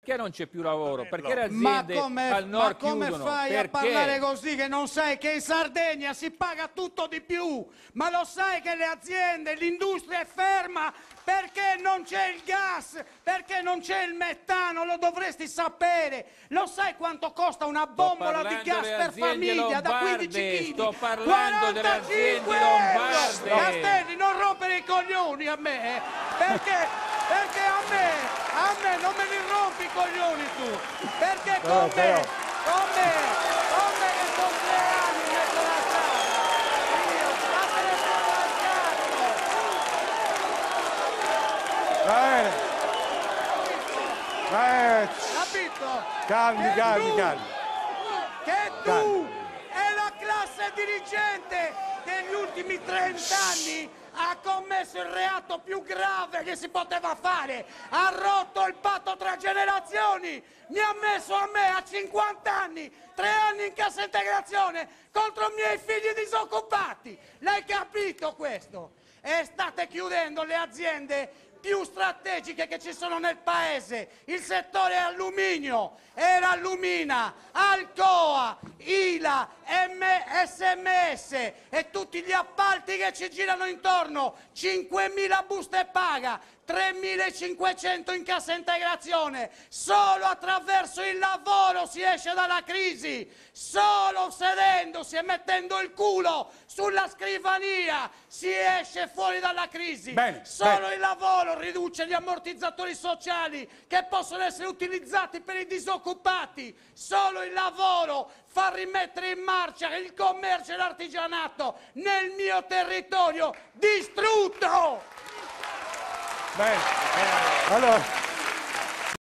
perché non c'è più lavoro? Perché le aziende al nord chiudono? Ma come fai a parlare così che non sai che in Sardegna si paga tutto di più? Ma lo sai che le aziende, l'industria è ferma perché non c'è il gas, perché non c'è il metano, lo dovresti sapere. Lo sai quanto costa una bombola di gas per famiglia da 15 kg? Sto parlando delle aziende lombarde. Castelli, non rompere i coglioni a me, perché a me non me li rompi i coglioni tu, perché con me che sono 3 anni in mezzo alla strada, io, statene fuori dal cazzo. Capito? Calmi. Che tu e la classe dirigente degli ultimi 30 anni ha commesso il reato più grave che si poteva fare, ha rotto il patto tra generazioni, mi ha messo a me a 50 anni, 3 anni in cassa integrazione contro i miei figli disoccupati. L'hai capito questo? E state chiudendo le aziende più strategiche che ci sono nel paese, il settore alluminio, era Lumina, Alcoa, ILA, SMS e tutti gli appalti che ci girano intorno, 5.000 buste paga, 3.500 in cassa integrazione. Solo attraverso il lavoro si esce dalla crisi, solo sedendosi e mettendo il culo sulla scrivania si esce fuori dalla crisi. Solo il lavoro riduce gli ammortizzatori sociali che possono essere utilizzati per i disoccupati. Solo il lavoro fa rimettere in marcia il commercio e l'artigianato nel mio territorio distrutto. Allora